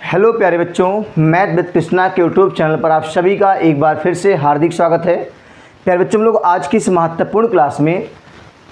Hello प्यारे बच्चों, math with Krishna के यूट्यूब चैनल पर आप सभी का एक बार फिर से हार्दिक स्वागत है। प्यारे बच्चों, हम लोग आज की इस महत्वपूर्ण क्लास में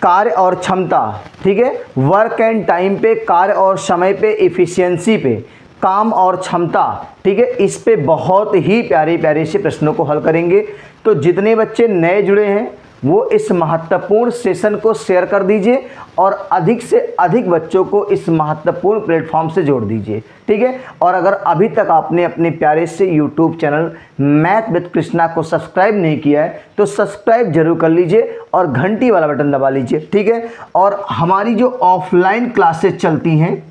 कार्य और क्षमता, ठीक है, वर्क एंड टाइम पे, कार्य और समय पे, इफ़िशियंसी पे, काम और क्षमता, ठीक है, इस पे बहुत ही प्यारे प्यारे से प्रश्नों को हल करेंगे। तो जितने बच्चे नए जुड़े हैं वो इस महत्वपूर्ण सेशन को शेयर कर दीजिए और अधिक से अधिक बच्चों को इस महत्वपूर्ण प्लेटफॉर्म से जोड़ दीजिए, ठीक है। और अगर अभी तक आपने अपने प्यारे से YouTube channel math with Krishna को सब्सक्राइब नहीं किया है तो सब्सक्राइब जरूर कर लीजिए और घंटी वाला बटन दबा लीजिए, ठीक है। और हमारी जो ऑफलाइन क्लासेज चलती हैं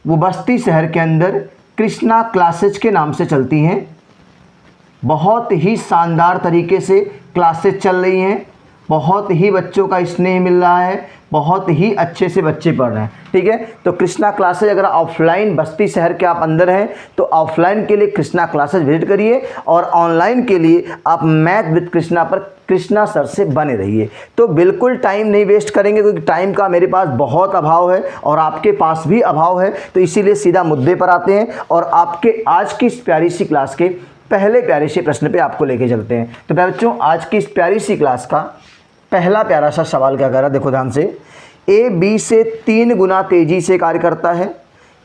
वो बस्ती शहर के अंदर कृष्णा क्लासेज के नाम से चलती हैं। बहुत ही शानदार तरीके से क्लासेज चल रही हैं, बहुत ही बच्चों का स्नेह मिल रहा है, बहुत ही अच्छे से बच्चे पढ़ रहे हैं, ठीक है। तो कृष्णा क्लासेज अगर ऑफलाइन बस्ती शहर के आप अंदर हैं तो ऑफलाइन के लिए कृष्णा क्लासेज विजिट करिए और ऑनलाइन के लिए आप मैथ विद कृष्णा पर कृष्णा सर से बने रहिए। तो बिल्कुल टाइम नहीं वेस्ट करेंगे क्योंकि टाइम का मेरे पास बहुत अभाव है और आपके पास भी अभाव है, तो इसीलिए सीधा मुद्दे पर आते हैं और आपके आज की इस प्यारी सी क्लास के पहले प्यारे से प्रश्न पे आपको लेके चलते हैं। तो बच्चों, आज की इस प्यारी सी क्लास का पहला प्यारा सा सवाल क्या कह रहा है, देखो ध्यान से। ए बी से 3 गुना तेजी से कार्य करता है।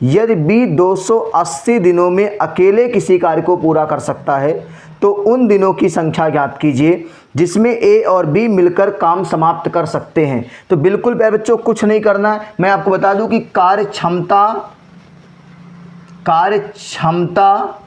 यदि बी 280 दिनों में अकेले किसी कार्य को पूरा कर सकता है तो उन दिनों की संख्या ज्ञात कीजिए जिसमें ए और बी मिलकर काम समाप्त कर सकते हैं। तो बिल्कुल प्यारे बच्चों कुछ नहीं करना है। मैं आपको बता दूं कि कार्य क्षमता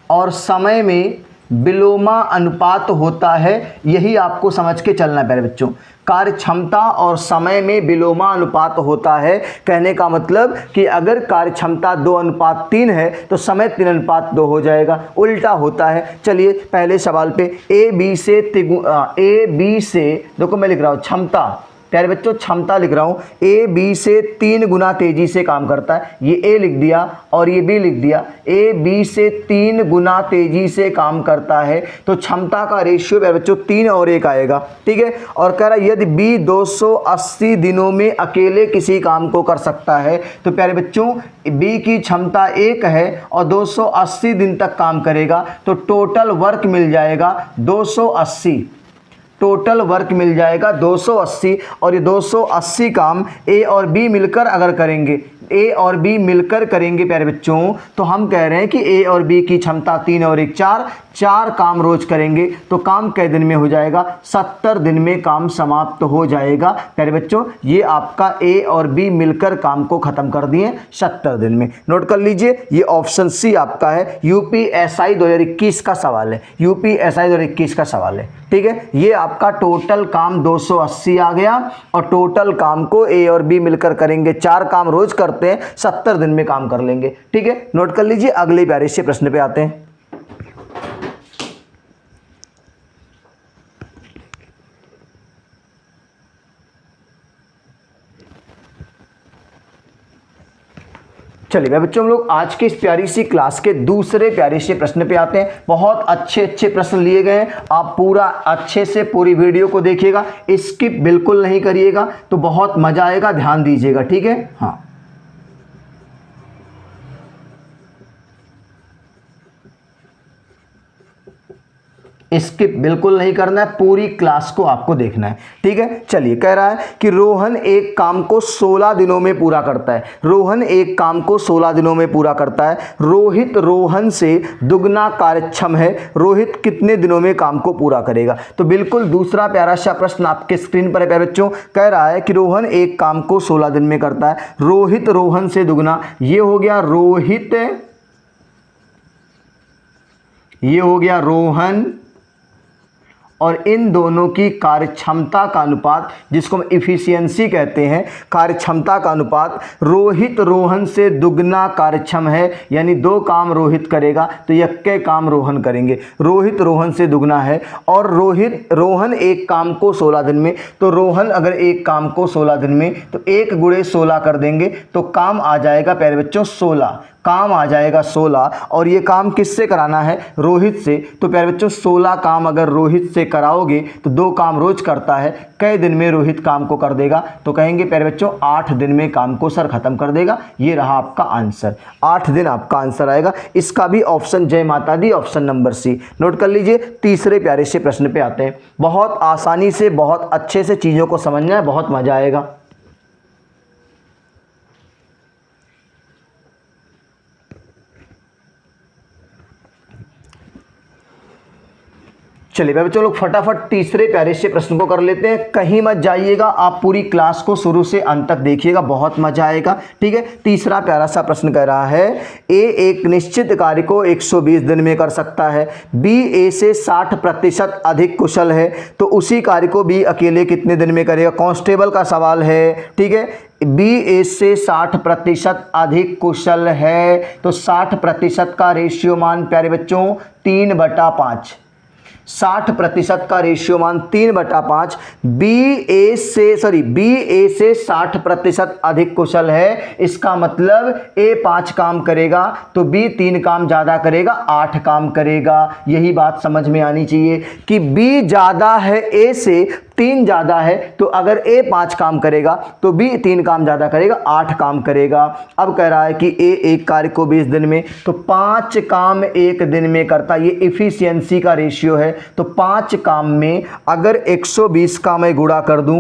और समय में विलोमा अनुपात होता है, यही आपको समझ के चलना है प्यारे बच्चों। कार्य क्षमता और समय में विलोमा अनुपात होता है, कहने का मतलब कि अगर कार्य क्षमता 2:3 है तो समय 3:2 हो जाएगा, उल्टा होता है। चलिए पहले सवाल पे ए बी से देखो मैं लिख रहा हूँ क्षमता, प्यारे बच्चों क्षमता लिख रहा हूँ। ए बी से 3 गुना तेजी से काम करता है, ये ए लिख दिया और ये बी लिख दिया। ए बी से 3 गुना तेजी से काम करता है तो क्षमता का रेशियो प्यारे बच्चों 3 और 1 आएगा, ठीक है। और कह रहा है यदि बी 280 दिनों में अकेले किसी काम को कर सकता है तो प्यारे बच्चों बी की क्षमता 1 है और 280 दिन तक काम करेगा तो टोटल वर्क मिल जाएगा 280, टोटल वर्क मिल जाएगा 280। और ये 280 काम ए और बी मिलकर अगर करेंगे, ए और बी मिलकर करेंगे प्यारे बच्चों, तो हम कह रहे हैं कि ए और बी की क्षमता 3 और 1 4 काम रोज करेंगे तो काम कै दिन में हो जाएगा, 70 दिन में काम समाप्त हो जाएगा प्यारे बच्चों। ये आपका ए और बी मिलकर काम को ख़त्म कर दिए 70 दिन में। नोट कर लीजिए, ये ऑप्शन सी आपका है, यूपीएसआई 2021 का सवाल है, यूपीएसआई 2021 का सवाल है, ठीक है। ये आपका टोटल काम 280 आ गया और टोटल काम को ए और बी मिलकर करेंगे, 4 काम रोज करते हैं, 70 दिन में काम कर लेंगे, ठीक है। नोट कर लीजिए, अगले प्यारे से प्रश्न पे आते हैं। चलिए बच्चों, हम लोग आज के इस प्यारी सी क्लास के दूसरे प्यारे से प्रश्न पे आते हैं। बहुत अच्छे अच्छे प्रश्न लिए गए हैं, आप पूरा अच्छे से पूरी वीडियो को देखिएगा, स्किप बिल्कुल नहीं करिएगा तो बहुत मजा आएगा, ध्यान दीजिएगा, ठीक है। हाँ, स्किप बिल्कुल नहीं करना है, पूरी क्लास को आपको देखना है, ठीक है। चलिए, कह रहा है कि रोहन एक काम को 16 दिनों में पूरा करता है। रोहन एक काम को 16 दिनों में पूरा करता है। रोहित रोहन से दुगना कार्यक्षम है, रोहित कितने दिनों में काम को पूरा करेगा। तो बिल्कुल दूसरा प्यारा सा प्रश्न आपके स्क्रीन पर है प्यारे बच्चों। कह रहा है कि रोहन एक काम को 16 दिन में करता है, रोहित रोहन से दुगना, ये हो गया रोहित, ये हो गया रोहन, और इन दोनों की कार्यक्षमता का अनुपात, जिसको हम इफिशियंसी कहते हैं, कार्यक्षमता का अनुपात, रोहित रोहन से दुगना कार्यक्षम है, यानी 2 काम रोहित करेगा तो 1 काम रोहन करेंगे। रोहित रोहन से दुगना है और रोहन एक काम को 16 दिन में, तो रोहन अगर एक काम को 16 दिन में तो 1 × 16 कर देंगे तो काम आ जाएगा प्यारे बच्चों 16, काम आ जाएगा 16 और ये काम किससे कराना है, रोहित से। तो प्यारे बच्चों 16 काम अगर रोहित से कराओगे तो 2 काम रोज करता है, कई दिन में रोहित काम को कर देगा, तो कहेंगे प्यारे बच्चों 8 दिन में काम को सर खत्म कर देगा। ये रहा आपका आंसर, 8 दिन आपका आंसर आएगा। इसका भी ऑप्शन जय माता दी, ऑप्शन नंबर सी। नोट कर लीजिए। तीसरे प्यारे से प्रश्न पे आते हैं। बहुत आसानी से बहुत अच्छे से चीज़ों को समझना है, बहुत मजा आएगा। चलिए भाई बच्चों लोग फटाफट तीसरे प्यारे से प्रश्न को कर लेते हैं। कहीं मत जाइएगा, आप पूरी क्लास को शुरू से अंत तक देखिएगा, बहुत मजा आएगा। ठीक है, तीसरा प्यारा सा प्रश्न कह रहा है ए एक निश्चित कार्य को 120 दिन में कर सकता है, बी ए से 60% अधिक कुशल है, तो उसी कार्य को बी अकेले कितने दिन में करेगा। कांस्टेबल का सवाल है। ठीक है, बी ए से 60% अधिक कुशल है, तो 60% का रेशियो मान प्यारे बच्चों 3/5। 60% का रेशियो मान 3/5। बी ए से 60% अधिक कुशल है, इसका मतलब ए 5 काम करेगा तो बी 3 काम ज़्यादा करेगा, 8 काम करेगा। यही बात समझ में आनी चाहिए कि बी ज़्यादा है ए से, 3 ज़्यादा है, तो अगर ए 5 काम करेगा तो बी 3 काम ज़्यादा करेगा, 8 काम करेगा। अब कह रहा है कि ए एक कार्य को 20 दिन में, तो 5 काम एक दिन में करता। ये इफिशियंसी का रेशियो है। तो 5 काम में अगर 120 का मैं गुणा कर दूं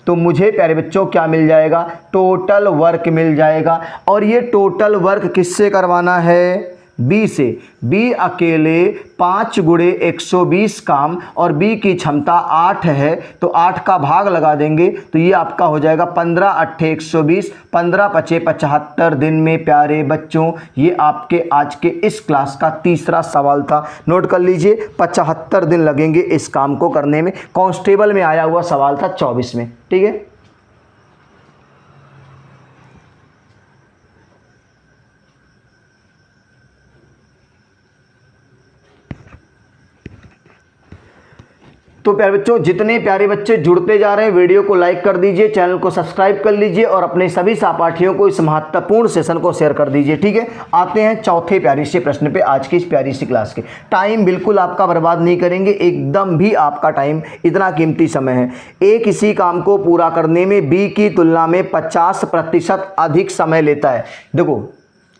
तो मुझे प्यारे बच्चों क्या मिल जाएगा, टोटल वर्क मिल जाएगा। और ये टोटल वर्क किससे करवाना है, बी से। बी अकेले 5 गुणे 120 काम और बी की क्षमता 8 है, तो 8 का भाग लगा देंगे तो ये आपका हो जाएगा 15 8 120, 15 5 75 दिन में प्यारे बच्चों। ये आपके आज के इस क्लास का तीसरा सवाल था। नोट कर लीजिए, 75 दिन लगेंगे इस काम को करने में। कांस्टेबल में आया हुआ सवाल था 24 में। ठीक है, तो प्यारे बच्चों जितने प्यारे बच्चे जुड़ते जा रहे हैं, वीडियो को लाइक कर दीजिए, चैनल को सब्सक्राइब कर लीजिए और अपने सभी सहपाठियों को इस महत्वपूर्ण सेशन को शेयर कर दीजिए। ठीक है, आते हैं चौथे प्यारे से प्रश्न पे आज की इस प्यारी सी क्लास के। टाइम बिल्कुल आपका बर्बाद नहीं करेंगे, एकदम भी आपका टाइम, इतना कीमती समय है। ए किसी काम को पूरा करने में बी की तुलना में 50% अधिक समय लेता है। देखो,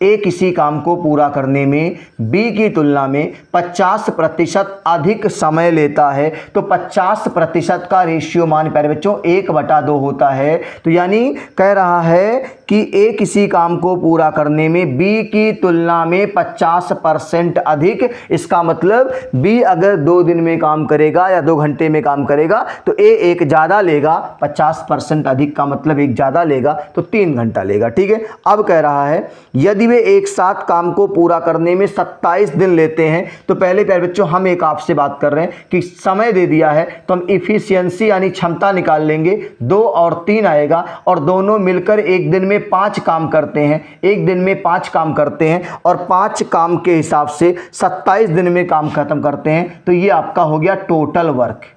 ए किसी काम को पूरा करने में बी की तुलना में 50% अधिक समय लेता है, तो 50% का रेशियो मान प्यारे बच्चों 1/2 होता है। तो यानी कह रहा है कि ए किसी काम को पूरा करने में बी की तुलना में 50% अधिक। इसका मतलब बी अगर 2 दिन में काम करेगा या 2 घंटे में काम करेगा तो ए एक ज़्यादा लेगा, 50% अधिक का मतलब एक ज़्यादा लेगा, तो 3 घंटा लेगा। ठीक है, अब कह रहा है यदि वे एक साथ काम को पूरा करने में 27 दिन लेते हैं, तो पहले प्यारे बच्चों हम एक आपसे बात कर रहे हैं कि समय दे दिया है तो हम इफिशियंसी यानी क्षमता निकाल लेंगे। 2 और 3 आएगा और दोनों मिलकर एक दिन में 5 काम करते हैं, एक दिन में 5 काम करते हैं और 5 काम के हिसाब से 27 दिन में काम खत्म करते हैं। तो ये आपका हो गया टोटल वर्क।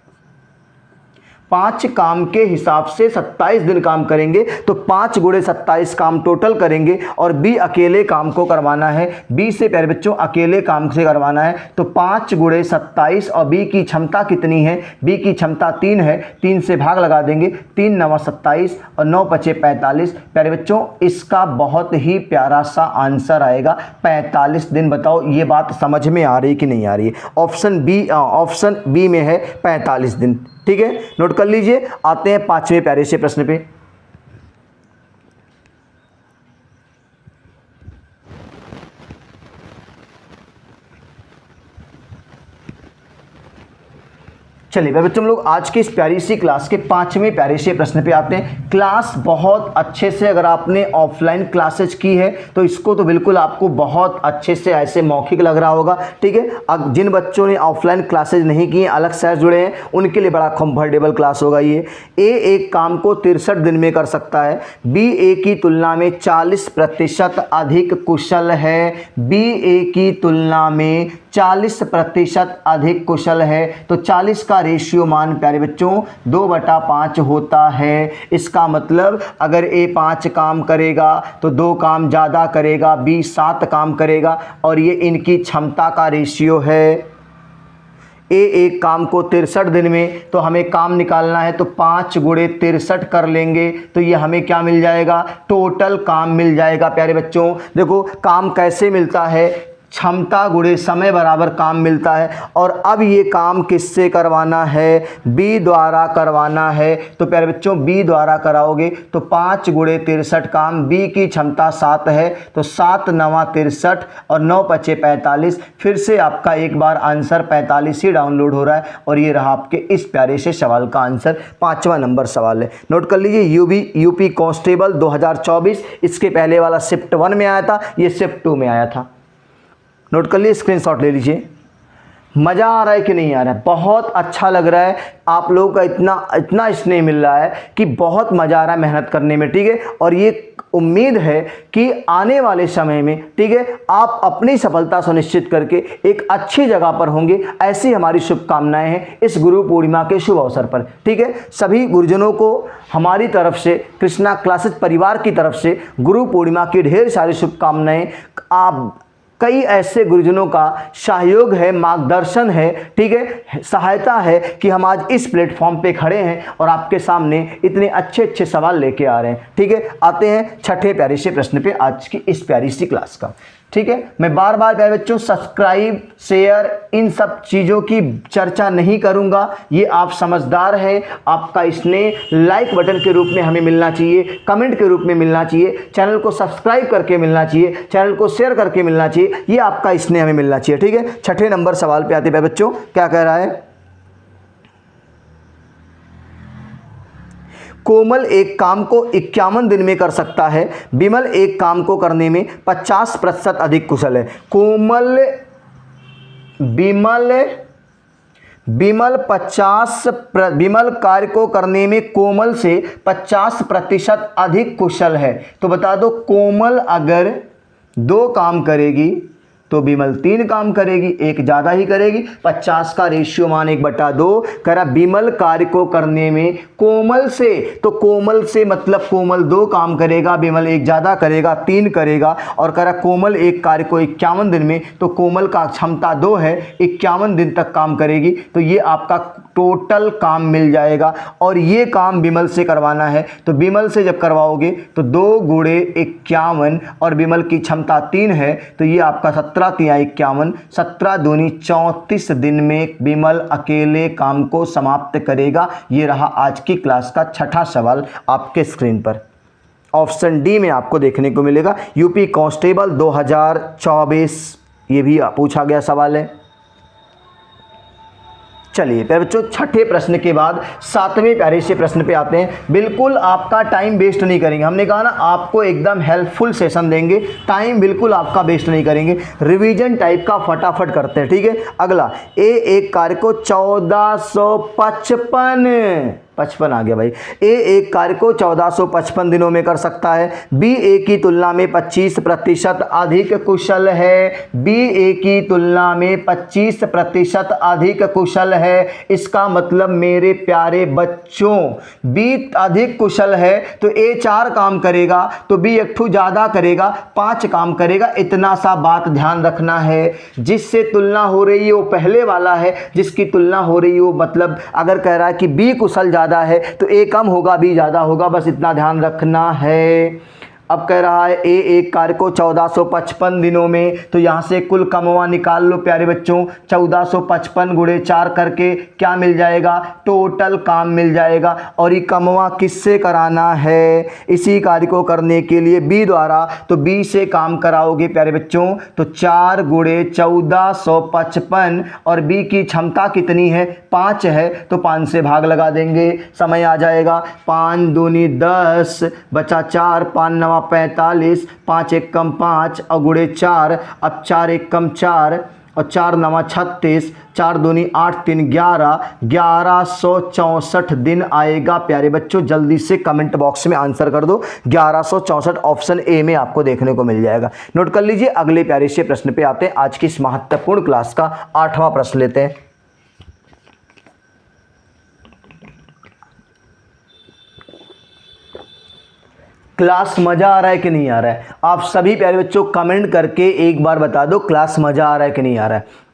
5 काम के हिसाब से 27 दिन काम करेंगे, तो 5 गुणे 27 काम टोटल करेंगे और बी अकेले काम को करवाना है। बी से प्यारे बच्चों अकेले काम से करवाना है, तो 5 गुणे 27 और बी की क्षमता कितनी है, बी की क्षमता 3 है, 3 से भाग लगा देंगे, 3 9 27 और 9 5 45। प्यारे बच्चों इसका बहुत ही प्यारा सा आंसर आएगा 45 दिन। बताओ ये बात समझ में आ रही कि नहीं आ रही है। ऑप्शन बी में है 45 दिन। ठीक है, नोट कर लीजिए। आते हैं 5वें प्यारे से प्रश्न पे। चलिए भाई बच्चों हम लोग आज की इस प्यारी सी क्लास के 5वें प्यारे से प्रश्न पे आते हैं। क्लास बहुत अच्छे से अगर आपने ऑफलाइन क्लासेज की है तो इसको तो बिल्कुल आपको बहुत अच्छे से ऐसे मौखिक लग रहा होगा। ठीक है, अब जिन बच्चों ने ऑफलाइन क्लासेज नहीं की हैं, अलग से जुड़े हैं, उनके लिए बड़ा कंफर्टेबल क्लास होगा ये। ए एक काम को 63 दिन में कर सकता है, बी ए की तुलना में 40% अधिक कुशल है, बी ए की तुलना में 40% अधिक कुशल है। तो 40 का रेशियो मान प्यारे बच्चों 2/5 होता है। इसका मतलब अगर ए 5 काम करेगा तो 2 काम ज़्यादा करेगा, बी 7 काम करेगा, और ये इनकी क्षमता का रेशियो है। ए एक काम को 63 दिन में, तो हमें काम निकालना है तो 5 गुणे 63 कर लेंगे, तो ये हमें क्या मिल जाएगा, टोटल काम मिल जाएगा। प्यारे बच्चों देखो काम कैसे मिलता है, क्षमता गुणे समय बराबर काम मिलता है। और अब ये काम किससे करवाना है, बी द्वारा करवाना है। तो प्यारे बच्चों बी द्वारा कराओगे तो 5 गुणे 63 काम, बी की क्षमता 7 है तो 7 9 63 और 9 5 45। फिर से आपका एक बार आंसर 45 ही डाउनलोड हो रहा है, और ये रहा आपके इस प्यारे से सवाल का आंसर। 5वां नंबर सवाल है, नोट कर लीजिए। यूपी कांस्टेबल 2024, इसके पहले वाला शिफ्ट 1 में आया था, ये शिफ्ट 2 में आया था। नोट कर लिए, स्क्रीनशॉट ले लीजिए। मज़ा आ रहा है कि नहीं आ रहा है, बहुत अच्छा लग रहा है, आप लोगों का इतना स्नेह मिल रहा है कि बहुत मज़ा आ रहा है मेहनत करने में, ठीक है। और ये उम्मीद है कि आने वाले समय में, ठीक है, आप अपनी सफलता सुनिश्चित करके एक अच्छी जगह पर होंगे, ऐसी हमारी शुभकामनाएं हैं इस गुरु पूर्णिमा के शुभ अवसर पर, ठीक है। सभी गुरुजनों को हमारी तरफ से, कृष्णा क्लासेस परिवार की तरफ से गुरु पूर्णिमा की ढेर सारी शुभकामनाएं। आप कई ऐसे गुरुजनों का सहयोग है, मार्गदर्शन है, ठीक है, सहायता है कि हम आज इस प्लेटफॉर्म पे खड़े हैं और आपके सामने इतने अच्छे अच्छे सवाल लेके आ रहे हैं, ठीक है। आते हैं छठे प्यारे से प्रश्न पे आज की इस प्यारी सी क्लास का, ठीक है। मैं बार बार प्यारे बच्चों सब्सक्राइब, शेयर, इन सब चीज़ों की चर्चा नहीं करूंगा, ये आप समझदार हैं। आपका स्नेह लाइक बटन के रूप में हमें मिलना चाहिए, कमेंट के रूप में मिलना चाहिए, चैनल को सब्सक्राइब करके मिलना चाहिए, चैनल को शेयर करके मिलना चाहिए, ये आपका स्नेह हमें मिलना चाहिए, ठीक है। छठे नंबर सवाल पे आते प्यारे बच्चों, क्या कह रहा है, कोमल एक काम को 51 दिन में कर सकता है, विमल एक काम को करने में 50% अधिक कुशल है। विमल कार्य को करने में कोमल से 50% अधिक कुशल है। तो बता दो कोमल अगर 2 काम करेगी तो विमल 3 काम करेगी, एक ज़्यादा ही करेगी। 50 का रेशियो मान 1/2 करा। विमल कार्य को करने में कोमल से, तो कोमल से मतलब कोमल 2 काम करेगा, विमल एक ज़्यादा करेगा, 3 करेगा। और करा कोमल एक कार्य को 51 दिन में, तो कोमल का क्षमता 2 है, 51 दिन तक काम करेगी, तो ये आपका टोटल काम मिल जाएगा। और ये काम विमल से करवाना है, तो विमल से जब करवाओगे तो 2 गुणे 51 और विमल की क्षमता 3 है, तो ये आपका 17 × 51, 17 दूनी 34 दिन में विमल अकेले काम को समाप्त करेगा। ये रहा आज की क्लास का छठा सवाल आपके स्क्रीन पर। ऑप्शन डी में आपको देखने को मिलेगा, यूपी कांस्टेबल 2024, ये भी पूछा गया सवाल है। चलिए प्यारे बच्चों छठे प्रश्न के बाद 7वें प्यारे से प्रश्न पे आते हैं। बिल्कुल आपका टाइम वेस्ट नहीं करेंगे, हमने कहा ना आपको एकदम हेल्पफुल सेशन देंगे, टाइम बिल्कुल आपका वेस्ट नहीं करेंगे, रिवीजन टाइप का फटाफट करते हैं, ठीक है। अगला, ए एक कार्य को 1455 आ गया भाई, ए एक कार्य को 1455 दिनों में कर सकता है। बी ए की तुलना में 25% अधिक कुशल है, बी ए की तुलना में 25% अधिक कुशल है। इसका मतलब मेरे प्यारे बच्चों बी अधिक कुशल है तो ए 4 काम करेगा, तो बी एक ठू ज़्यादा करेगा, 5 काम करेगा। इतना सा बात ध्यान रखना है, जिससे तुलना हो रही है वो पहले वाला है, जिसकी तुलना हो रही है वो मतलब अगर कह रहा है कि बी कुशल ज़्यादा है तो ए कम होगा, बी ज़्यादा होगा, बस इतना ध्यान रखना है। अब कह रहा है ए एक कार्य को 1455 दिनों में, तो यहाँ से कुल कमवा निकाल लो प्यारे बच्चों। 1455 गुणे 4 करके क्या मिल जाएगा, टोटल काम मिल जाएगा। और ये कमवा किससे कराना है, इसी कार्य को करने के लिए बी द्वारा, तो बी से काम कराओगे प्यारे बच्चों, तो 4 गुणे 1455 और बी की क्षमता कितनी है, 5 है, तो 5 से भाग लगा देंगे, समय आ जाएगा। 5 दूनी 10 बचा 4, 5 9 45, 5 1 कम 5 और गुणे 4, अब 4 1 कम 4 और 4 नवा 36, 4 दूनी 8, 3 11, 1164 दिन आएगा प्यारे बच्चों। जल्दी से कमेंट बॉक्स में आंसर कर दो। 1164 ऑप्शन ए में आपको देखने को मिल जाएगा। नोट कर लीजिए। अगले प्यारे से प्रश्न पे आते हैं। आज की इस महत्वपूर्ण क्लास का 8वां प्रश्न लेते हैं। क्लास मजा आ रहा है कि नहीं आ रहा है? आप सभी प्यारे बच्चों कमेंट करके एक बार बता दो क्लास मजा आ रहा है कि नहीं आ रहा है।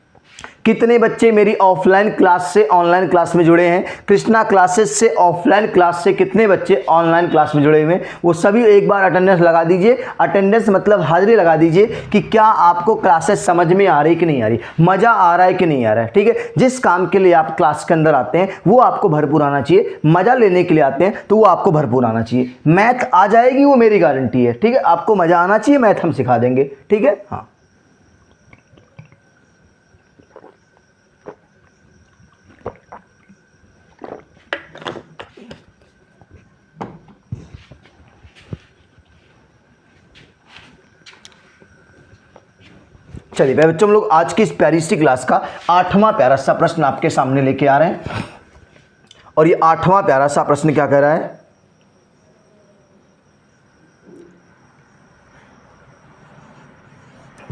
कितने बच्चे मेरी ऑफलाइन क्लास से ऑनलाइन क्लास में जुड़े हैं? कृष्णा क्लासेस से ऑफलाइन क्लास से कितने बच्चे ऑनलाइन क्लास में जुड़े हुए हैं? वो सभी एक बार अटेंडेंस लगा दीजिए। अटेंडेंस मतलब हाजिरी लगा दीजिए कि क्या आपको क्लासेस समझ में आ रही कि नहीं आ रही, मजा आ रहा है कि नहीं आ रहा है। ठीक है, जिस काम के लिए आप क्लास के अंदर आते हैं वो आपको भरपूर आना चाहिए। मजा लेने के लिए आते हैं तो वो आपको भरपूर आना चाहिए। मैथ आ जाएगी वो मेरी गारंटी है। ठीक है, आपको मजा आना चाहिए, मैथ हम सिखा देंगे। ठीक है, हाँ। चलिए बच्चों, हम लोग आज की इस प्यारी सी क्लास का 8वां प्यारा सा प्रश्न आपके सामने लेके आ रहे हैं। और ये 8वां प्यारा सा प्रश्न क्या कह रहा है?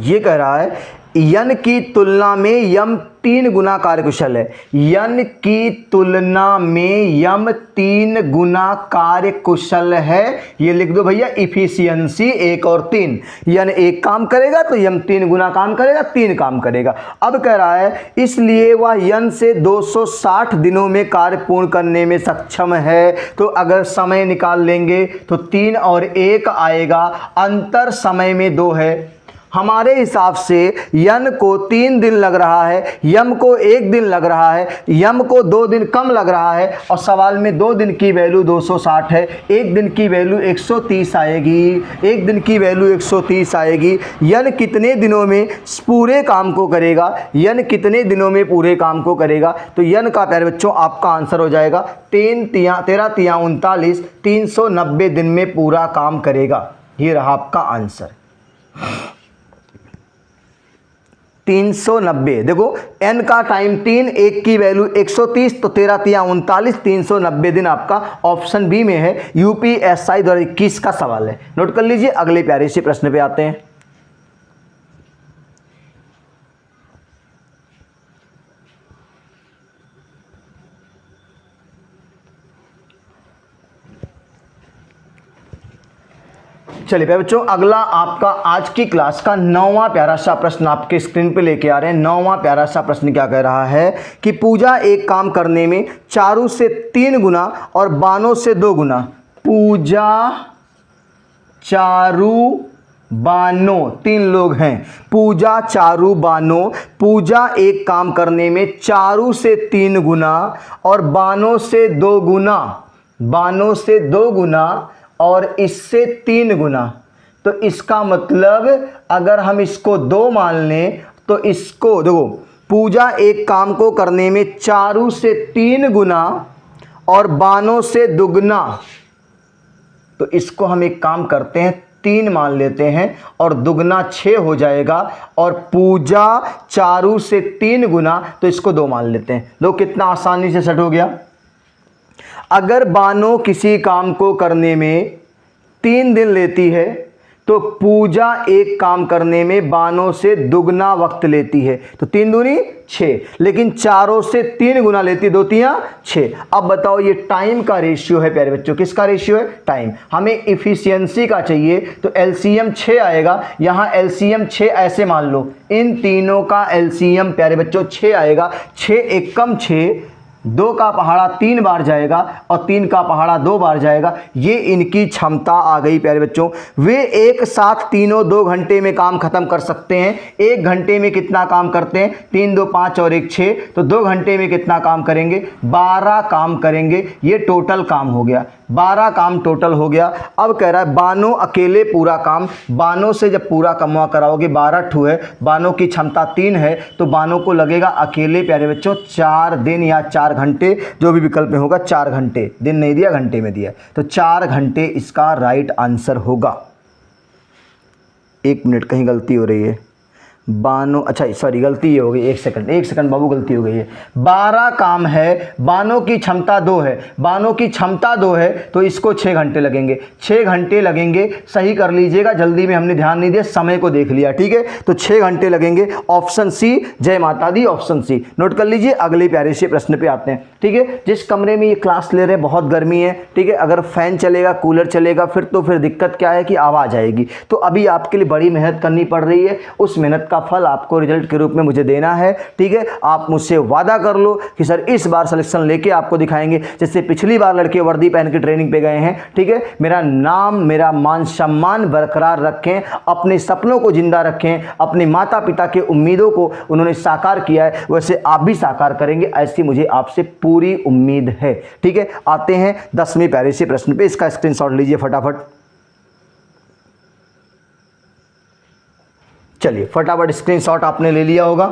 ये कह रहा है यन की तुलना में यम 3 गुना कार्यकुशल है। यन की तुलना में यम 3 गुना कार्यकुशल है। ये लिख दो भैया, इफिशियंसी 1 और 3। यन 1 काम करेगा तो यम 3 गुना काम करेगा, 3 काम करेगा। अब कह रहा है इसलिए वह यन से 260 दिनों में कार्य पूर्ण करने में सक्षम है। तो अगर समय निकाल लेंगे तो 3 और 1 आएगा, अंतर समय में 2 है। हमारे हिसाब से यन को 3 दिन लग रहा है, यम को 1 दिन लग रहा है, यम को 2 दिन कम लग रहा है। और सवाल में 2 दिन की वैल्यू 260 है, 1 दिन की वैल्यू 130 आएगी। 1 दिन की वैल्यू 130 आएगी। यन कितने दिनों में पूरे काम को करेगा? यन कितने दिनों में पूरे काम को करेगा? तो यन का प्यारे बच्चों आपका आंसर हो जाएगा 13 तिया 39, 390 दिन में पूरा काम करेगा। ये रहा आपका आंसर 390। देखो n का टाइम 3, 1 की वैल्यू 130, तो 13 तिया 39, 390 दिन आपका ऑप्शन बी में है। यूपीएसआई 2021 का सवाल है। नोट कर लीजिए। अगले प्यारे से प्रश्न पे आते हैं। चलिए बच्चों, अगला आपका आज की क्लास का 9वां प्यारा सा प्रश्न आपके स्क्रीन पे लेके आ रहे हैं। 9वां प्यारा सा प्रश्न क्या कह रहा है कि पूजा एक काम करने में चारू से 3 गुना और बानों से 2 गुना। पूजा, चारू, बानो 3 लोग हैं। पूजा, चारू, बानो। पूजा एक काम करने में चारू से 3 गुना और बानों से 2 गुना, बानों से 2 गुना और इससे 3 गुना। तो इसका मतलब अगर हम इसको 2 मान लें तो इसको देखो, पूजा एक काम को करने में चारू से 3 गुना और बानों से दुगना। तो इसको हम एक काम करते हैं, 3 मान लेते हैं और दुगना 6 हो जाएगा। और पूजा चारू से 3 गुना, तो इसको 2 मान लेते हैं। दो कितना आसानी से सेट हो गया। अगर बानो किसी काम को करने में 3 दिन लेती है तो पूजा एक काम करने में बानों से दुगना वक्त लेती है। तो 3 दूनी 6, लेकिन चारों से 3 गुना लेती है, 2 तिया 6। अब बताओ ये टाइम का रेशियो है प्यारे बच्चों। किसका रेशियो है? टाइम। हमें इफिशियंसी का चाहिए तो एलसीएम 6 आएगा। यहाँ एलसीएम 6 ऐसे मान लो, इन तीनों का एलसीएम प्यारे बच्चों 6 आएगा। 6 एकम 6, 2 का पहाड़ा 3 बार जाएगा और 3 का पहाड़ा 2 बार जाएगा। ये इनकी क्षमता आ गई प्यारे बच्चों। वे एक साथ तीनों 2 घंटे में काम खत्म कर सकते हैं। 1 घंटे में कितना काम करते हैं? 3 2 5 और 1 6। तो 2 घंटे में कितना काम करेंगे? 12 काम करेंगे। ये टोटल काम हो गया, 12 काम टोटल हो गया। अब कह रहा है बानो अकेले पूरा काम। बानो से जब पूरा कमवा कराओगे, 12 ठू है, बानो की क्षमता 3 है, तो बानो को लगेगा अकेले प्यारे बच्चों 4 दिन या 4 घंटे, जो भी विकल्प में होगा 4 घंटे। दिन नहीं दिया, घंटे में दिया, तो 4 घंटे इसका राइट आंसर होगा। 1 मिनट, कहीं गलती हो रही है। बानो, अच्छा सॉरी गलती ये हो गई, एक सेकंड बाबू, गलती हो गई है। 12 काम है, बानों की क्षमता 2 है, बानों की क्षमता 2 है, तो इसको 6 घंटे लगेंगे, 6 घंटे लगेंगे। सही कर लीजिएगा, जल्दी में हमने ध्यान नहीं दिया, समय को देख लिया, ठीक है। तो 6 घंटे लगेंगे, ऑप्शन सी, जय माता दी, ऑप्शन सी नोट कर लीजिए। अगले प्यारे से प्रश्न पे आते हैं, ठीक है। जिस कमरे में ये क्लास ले रहे हैं बहुत गर्मी है, ठीक है, अगर फैन चलेगा, कूलर चलेगा, फिर दिक्कत क्या है कि आवाज़ आएगी। तो अभी आपके लिए बड़ी मेहनत करनी पड़ रही है, उस मेहनत का फल आपको रिजल्ट के रूप में मुझे देना है, ठीक है। आप मुझसे वादा कर लो कि सर इस बार सिलेक्शन लेके आपको दिखाएंगे, जैसे पिछली बार लड़के वर्दी पहन के ट्रेनिंग पे गए हैं, ठीक है। मेरा नाम, मेरा मान सम्मान बरकरार रखें, अपने सपनों को जिंदा रखें, अपने माता पिता के उम्मीदों को उन्होंने साकार किया है, वैसे आप भी साकार करेंगे, ऐसी मुझे आपसे पूरी उम्मीद है, ठीक है। आते हैं 10वें प्यारे से प्रश्न पे, इसका स्क्रीनशॉट लीजिए फटाफट। चलिए फटाफट स्क्रीनशॉट आपने ले लिया होगा।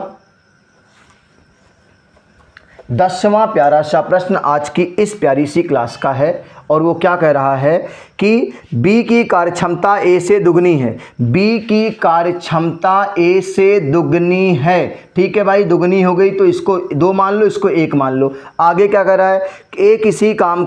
10वां प्यारा सा प्रश्न आज की इस प्यारी सी क्लास का है, और वो क्या कह रहा है कि बी की कार्यक्षमता ए से दुगनी है, बी की कार्यक्षमता ए से दुगनी है, ठीक है भाई, दुगनी हो गई तो इसको 2 मान लो, इसको 1 मान लो। आगे क्या कह रहा है, ए किसी काम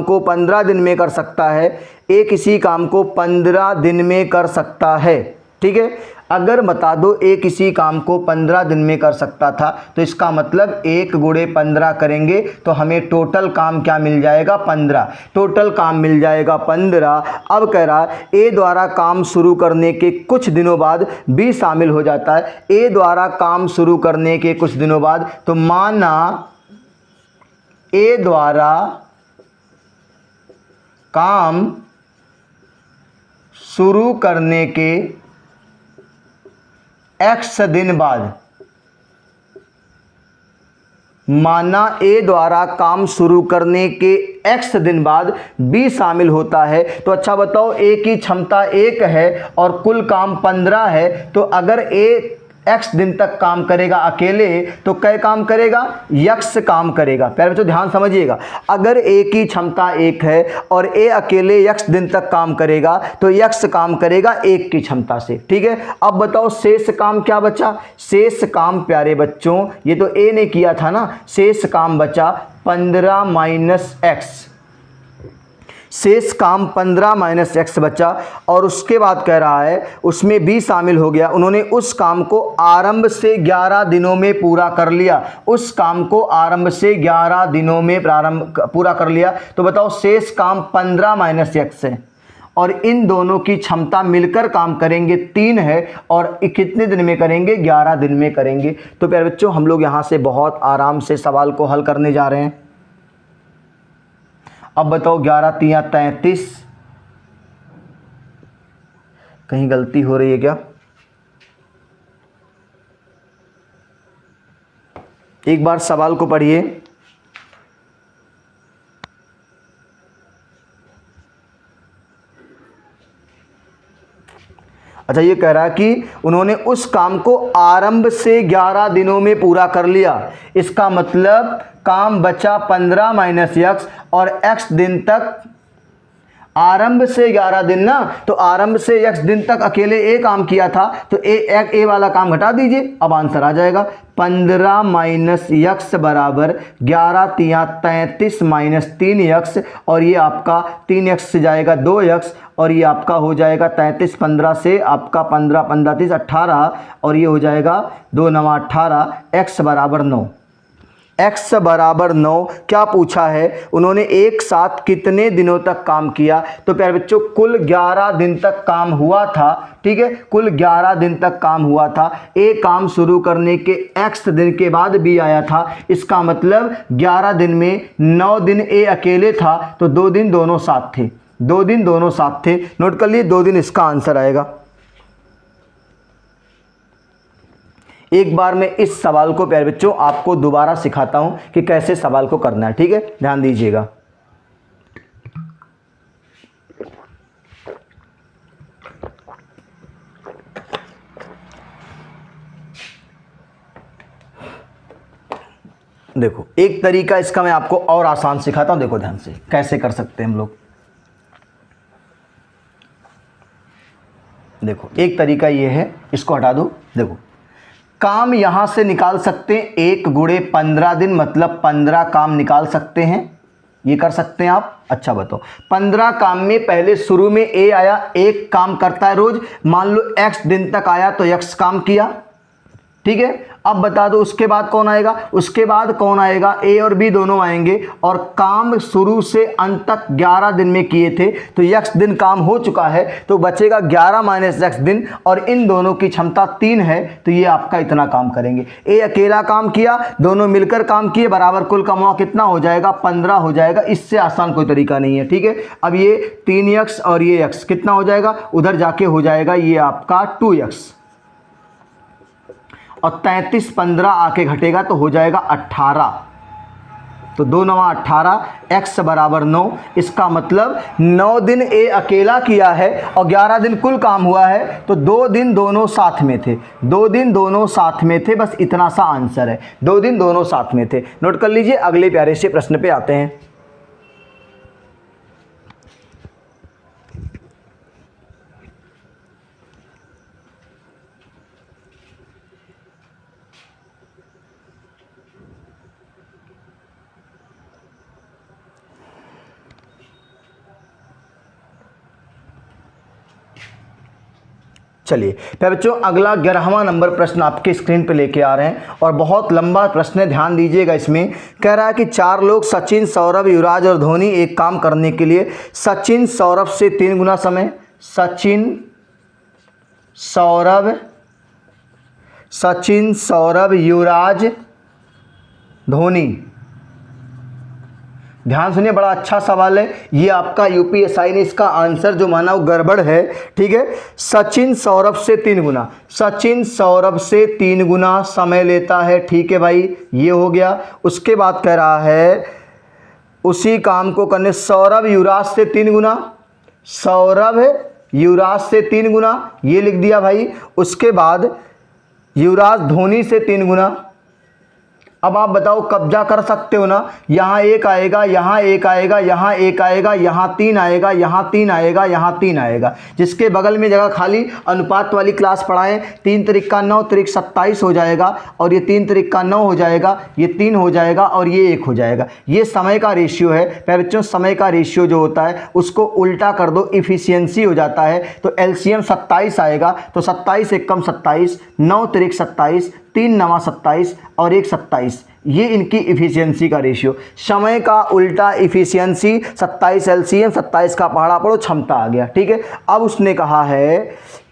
को 15 दिन में कर सकता है, ए किसी काम को 15 दिन में कर सकता है, ठीक है। अगर बता दो ए किसी काम को 15 दिन में कर सकता था, तो इसका मतलब 1 गुणे 15 करेंगे तो हमें टोटल काम क्या मिल जाएगा, 15, टोटल काम मिल जाएगा 15। अब कह रहा है ए द्वारा काम शुरू करने के कुछ दिनों बाद बी शामिल हो जाता है, ए द्वारा काम शुरू करने के कुछ दिनों बाद, तो माना ए द्वारा काम शुरू करने के x दिन बाद, माना ए द्वारा काम शुरू करने के x दिन बाद b शामिल होता है, तो अच्छा बताओ ए की क्षमता 1 है और कुल काम 15 है, तो अगर ए x दिन तक काम करेगा अकेले तो कै काम करेगा, x काम करेगा। प्यारे बच्चों ध्यान समझिएगा, अगर a की क्षमता 1 है और a अकेले x दिन तक काम करेगा तो x काम करेगा 1 की क्षमता से, ठीक है। अब बताओ शेष काम क्या बचा, शेष काम प्यारे बच्चों ये तो a ने किया था ना, शेष काम बचा 15 माइनस x, शेष काम 15 माइनस x बचा, और उसके बाद कह रहा है उसमें b शामिल हो गया, उन्होंने उस काम को आरंभ से 11 दिनों में पूरा कर लिया, उस काम को आरंभ से 11 दिनों में पूरा कर लिया। तो बताओ शेष काम 15 माइनस x है, और इन दोनों की क्षमता मिलकर काम करेंगे 3 है, और कितने दिन में करेंगे, 11 दिन में करेंगे। तो प्यारे बच्चों हम लोग यहाँ से बहुत आराम से सवाल को हल करने जा रहे हैं। अब बताओ 11 3 33, कहीं गलती हो रही है क्या, एक बार सवाल को पढ़िए। अच्छा ये कह रहा है कि उन्होंने उस काम को आरंभ से 11 दिनों में पूरा कर लिया, इसका मतलब काम बचा 15 माइनस x, और x दिन तक, आरंभ से 11 दिन ना, तो आरंभ से x दिन तक अकेले ए काम किया था, तो ए वाला काम घटा दीजिए, अब आंसर आ जाएगा 15 माइनस x बराबर 11 3 33 माइनस 3x, और ये आपका 3x से जाएगा 2x, और ये आपका हो जाएगा 33 15 से आपका 15 15 30 18, और ये हो जाएगा 2 9 18, x बराबर 9, x बराबर 9। क्या पूछा है, उन्होंने एक साथ कितने दिनों तक काम किया, तो प्यारे बच्चों कुल 11 दिन तक काम हुआ था, ठीक है, कुल 11 दिन तक काम हुआ था। ए काम शुरू करने के x दिन के बाद भी आया था, इसका मतलब 11 दिन में 9 दिन ए अकेले था, तो 2 दिन दोनों साथ थे, 2 दिन दोनों साथ थे। नोट कर लिए, 2 दिन इसका आंसर आएगा। एक बार मैं इस सवाल को प्यारे बच्चों आपको दोबारा सिखाता हूं कि कैसे सवाल को करना है, ठीक है, ध्यान दीजिएगा। देखो एक तरीका इसका मैं आपको और आसान सिखाता हूं, देखो ध्यान से कैसे कर सकते हैं हम लोग। देखो एक तरीका ये है, इसको हटा दो। देखो काम यहां से निकाल सकते हैं 1 गुणे 15 दिन, मतलब 15 काम निकाल सकते हैं, ये कर सकते हैं आप। अच्छा बताओ 15 काम में पहले शुरू में ए आया, एक काम करता है रोज, मान लो x दिन तक आया तो x काम किया, ठीक है। अब बता दो उसके बाद कौन आएगा, उसके बाद कौन आएगा, ए और बी दोनों आएंगे, और काम शुरू से अंत तक 11 दिन में किए थे, तो x दिन काम हो चुका है, तो बचेगा 11 माइनस x दिन, और इन दोनों की क्षमता 3 है, तो ये आपका इतना काम करेंगे। ए अकेला काम किया, दोनों मिलकर काम किए, बराबर कुल कमाओ कितना हो जाएगा, 15 हो जाएगा। इससे आसान कोई तरीका नहीं है, ठीक है। अब ये 3x और ये x कितना हो जाएगा, उधर जाके हो जाएगा ये आपका 2x, और 33 15 आके घटेगा तो हो जाएगा 18, तो 2 9 18, x बराबर 9। इसका मतलब 9 दिन ए अकेला किया है और 11 दिन कुल काम हुआ है, तो 2 दिन दोनों साथ में थे, 2 दिन दोनों साथ में थे, बस इतना सा आंसर है, 2 दिन दोनों साथ में थे। नोट कर लीजिए, अगले प्यारे से प्रश्न पे आते हैं। चलिए फिर बच्चों अगला 11वां नंबर प्रश्न आपके स्क्रीन पे लेके आ रहे हैं, और बहुत लंबा प्रश्न है, ध्यान दीजिएगा। इसमें कह रहा है कि 4 लोग सचिन, सौरभ, युवराज और धोनी एक काम करने के लिए सचिन सौरभ से 3 गुना समय, सचिन सौरभ युवराज धोनी। ध्यान सुनिए, बड़ा अच्छा सवाल है ये आपका, यूपीएसआई ने इसका आंसर जो माना वो गड़बड़ है, ठीक है। सचिन सौरभ से 3 गुना, सचिन सौरभ से 3 गुना समय लेता है, ठीक है भाई, ये हो गया। उसके बाद कह रहा है उसी काम को करने सौरभ युवराज से 3 गुना, सौरभ युवराज से 3 गुना, ये लिख दिया भाई। उसके बाद युवराज धोनी से 3 गुना। अब आप बताओ कब्जा कर सकते हो ना, यहाँ 1 आएगा, यहाँ 1 आएगा, यहाँ 1 आएगा, यहाँ 3 आएगा, यहाँ 3 आएगा, यहाँ 3 आएगा, जिसके बगल में जगह खाली अनुपात वाली क्लास पढ़ाएं। 3 त्रिक 9 त्रिक 27 हो जाएगा, और ये 3 त्रिक 9 हो जाएगा, ये 3 हो जाएगा, और ये 1 हो जाएगा। ये समय का रेशियो है। प्यारे बच्चों समय का रेशियो जो होता है उसको उल्टा कर दो, इफिशियंसी हो जाता है, तो एलसीएम 27 आएगा, तो 27 1 कम 27, 9 त्रिक 27, 3 9 27 और 1 27, ये इनकी इफिशियंसी का रेशियो। समय का उल्टा इफिशियंसी, 27 एलसीएम, 27 का पहाड़ा पढ़ो, क्षमता आ गया, ठीक है। अब उसने कहा है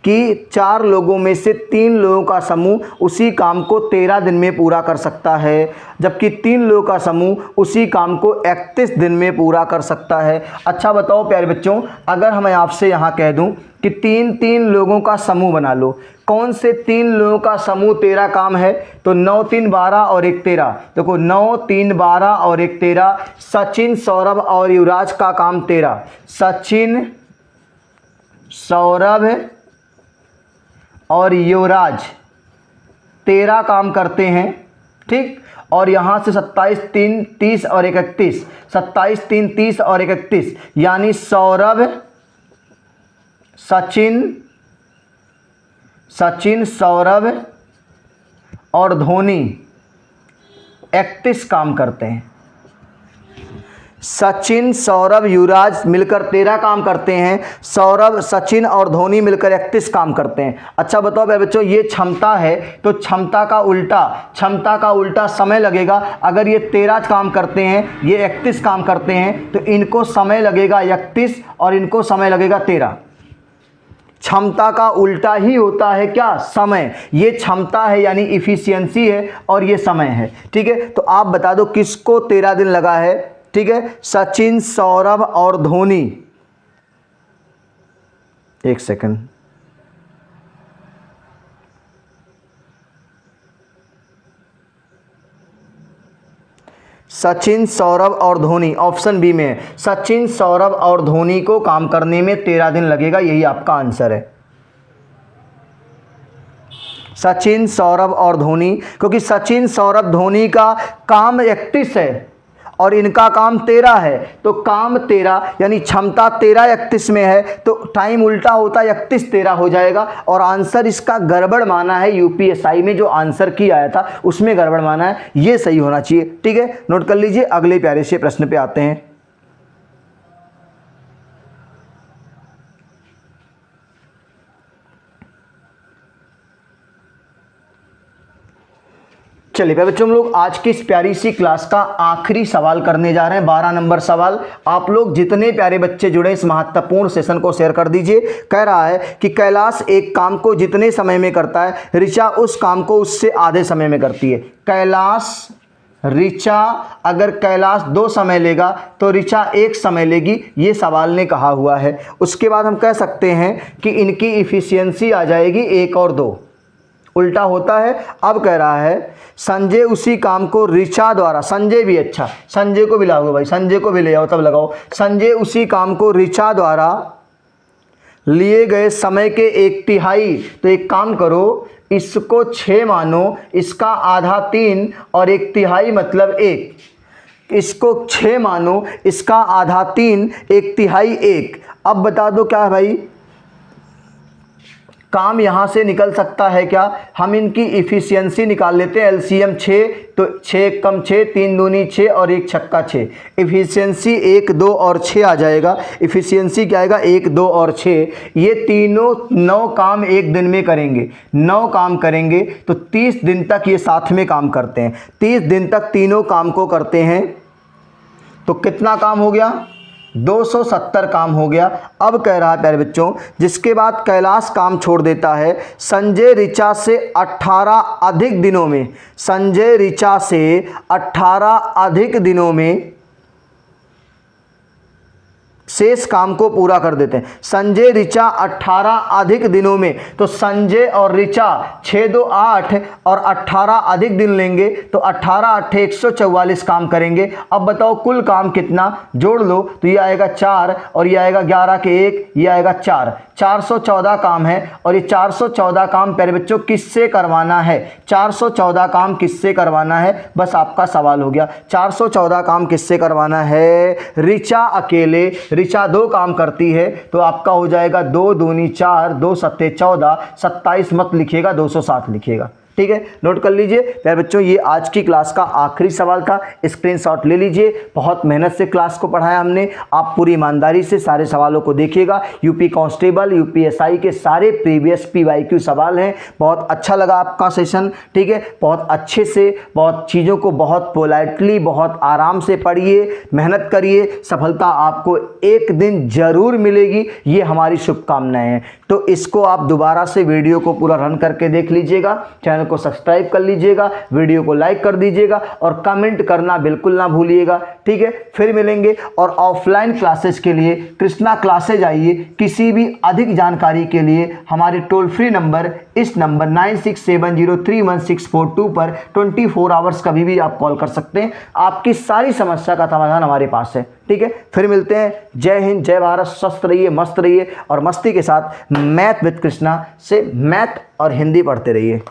कि 4 लोगों में से 3 लोगों का समूह उसी काम को 13 दिन में पूरा कर सकता है, जबकि 3 लोगों का समूह उसी काम को 31 दिन में पूरा कर सकता है। अच्छा बताओ प्यारे बच्चों, अगर मैं आपसे यहाँ कह दूँ कि 3 लोगों का समूह बना लो, कौन से 3 लोगों का समूह 13 काम है, तो 9 3 12 और 1 13। देखो 9 3 12 और 1 13, सचिन सौरभ और युवराज का काम 13, सचिन सौरभ और युवराज 13 काम करते हैं, ठीक। और यहाँ से 27 3 30 और 1 31, 27 3 30 और 1 31, यानी सचिन सौरभ और धोनी 31 काम करते हैं। सचिन सौरभ युवराज मिलकर 13 काम करते हैं, सौरभ सचिन और धोनी मिलकर 31 काम करते हैं। अच्छा बताओ भाई बच्चों, ये क्षमता है, तो क्षमता का उल्टा समय लगेगा। अगर ये 13 काम करते हैं, ये 31 काम करते हैं, तो इनको समय लगेगा 31 और इनको समय लगेगा 13। क्षमता का उल्टा ही होता है क्या, समय। ये क्षमता है यानी इफिशियंसी है, और ये समय है, ठीक है। तो आप बता दो किसको 13 दिन लगा है, ठीक है। सचिन सौरभ और धोनी, एक सेकंड, सचिन सौरभ और धोनी, ऑप्शन बी में है, सचिन सौरभ और धोनी को काम करने में 13 दिन लगेगा, यही आपका आंसर है, सचिन सौरभ और धोनी। क्योंकि सचिन सौरभ धोनी का काम 31 है और इनका काम 13 है, तो काम 13 यानी क्षमता 13 31 में है, तो टाइम उल्टा होता 31 13 हो जाएगा। और आंसर इसका गड़बड़ माना है, यूपीएसआई में जो आंसर की आया था उसमें गड़बड़ माना है, ये सही होना चाहिए। ठीक है, नोट कर लीजिए। अगले प्यारे से प्रश्न पे आते हैं। चलिए प्यारे बच्चों, हम लोग आज की इस प्यारी सी क्लास का आखिरी सवाल करने जा रहे हैं, 12 नंबर सवाल। आप लोग जितने प्यारे बच्चे जुड़े इस महत्वपूर्ण सेशन को शेयर कर दीजिए। कह रहा है कि कैलाश एक काम को जितने समय में करता है, ऋचा उस काम को उससे आधे समय में करती है। कैलाश ऋचा, अगर कैलाश 2 समय लेगा तो ऋचा 1 समय लेगी, ये सवाल ने कहा हुआ है। उसके बाद हम कह सकते हैं कि इनकी इफिशियंसी आ जाएगी 1 और 2, उल्टा होता है। अब कह रहा है संजय उसी काम को ऋचा द्वारा, संजय भी अच्छा, संजय को भी लाओगे भाई, संजय को भी ले आओ तब लगाओ। संजय उसी काम को ऋचा द्वारा लिए गए समय के 1/3, तो एक काम करो, इसको 6 मानो, इसका आधा 3 और 1/3 मतलब 1। इसको 6 मानो, इसका आधा 3, 1/3 1। अब बता दो क्या है भाई, काम यहाँ से निकल सकता है क्या? हम इनकी इफिशियंसी निकाल लेते हैं। एलसीएम 6, तो 6 कम 6, 3 दूनी 6 और 1 छक्का 6। इफिशियंसी 1 2 और 6 आ जाएगा। इफिशियंसी क्या आएगा? 1 2 और 6। ये तीनों 9 काम एक दिन में करेंगे, 9 काम करेंगे, तो 30 दिन तक ये साथ में काम करते हैं। 30 दिन तक तीनों काम को करते हैं, तो कितना काम हो गया? 270 काम हो गया। अब कह रहा है प्यारे बच्चों, जिसके बाद कैलाश काम छोड़ देता है। संजय ऋचा से 18 अधिक दिनों में, संजय ऋचा से 18 अधिक दिनों में शेष काम को पूरा कर देते हैं। संजय ऋचा 18 अधिक दिनों में, तो संजय और ऋचा 6 2 8 और 18 अधिक दिन लेंगे, तो 18 8 144 काम करेंगे। अब बताओ कुल काम कितना? जोड़ लो, तो ये आएगा 4 और ये आएगा 11 के 1, ये आएगा 4, 414 काम है। और ये 414 काम प्यारे बच्चों किससे करवाना है? 414 काम किससे करवाना है? बस आपका सवाल हो गया। 414 काम किससे करवाना है? ऋचा अकेले। ऋचा 2 काम करती है, तो आपका हो जाएगा 2 दूनी 4, 2 सत्ते 14, 27 मत लिखिएगा, 207 लिखिएगा। ठीक है, नोट कर लीजिए प्यारे बच्चों, ये आज की क्लास का आखिरी सवाल था। स्क्रीनशॉट ले लीजिए। बहुत मेहनत से क्लास को पढ़ाया हमने, आप पूरी ईमानदारी से सारे सवालों को देखिएगा। यूपी कांस्टेबल, यूपीएसआई के सारे प्रीवियस पीवाईक्यू सवाल हैं। बहुत अच्छा लगा आपका सेशन। ठीक है, बहुत अच्छे से, बहुत चीज़ों को बहुत पोलाइटली, बहुत आराम से पढ़िए, मेहनत करिए। सफलता आपको एक दिन जरूर मिलेगी, ये हमारी शुभकामनाएं हैं। तो इसको आप दोबारा से वीडियो को पूरा रन करके देख लीजिएगा। चैनल को सब्सक्राइब कर लीजिएगा, वीडियो को लाइक कर दीजिएगा और कमेंट करना बिल्कुल ना भूलिएगा। ठीक है, फिर मिलेंगे। और ऑफलाइन क्लासेस के लिए कृष्णा क्लासेज आइए। किसी भी अधिक जानकारी के लिए हमारे टोल फ्री नंबर, इस नंबर 9670316442 पर 24 आवर्स कभी भी आप कॉल कर सकते हैं। आपकी सारी समस्या का समाधान हमारे पास है। ठीक है, फिर मिलते हैं। जय हिंद, जय भारत। स्वस्थ रहिए, मस्त रहिए और मस्ती के साथ मैथ विद कृष्णा से मैथ और हिंदी पढ़ते रहिए।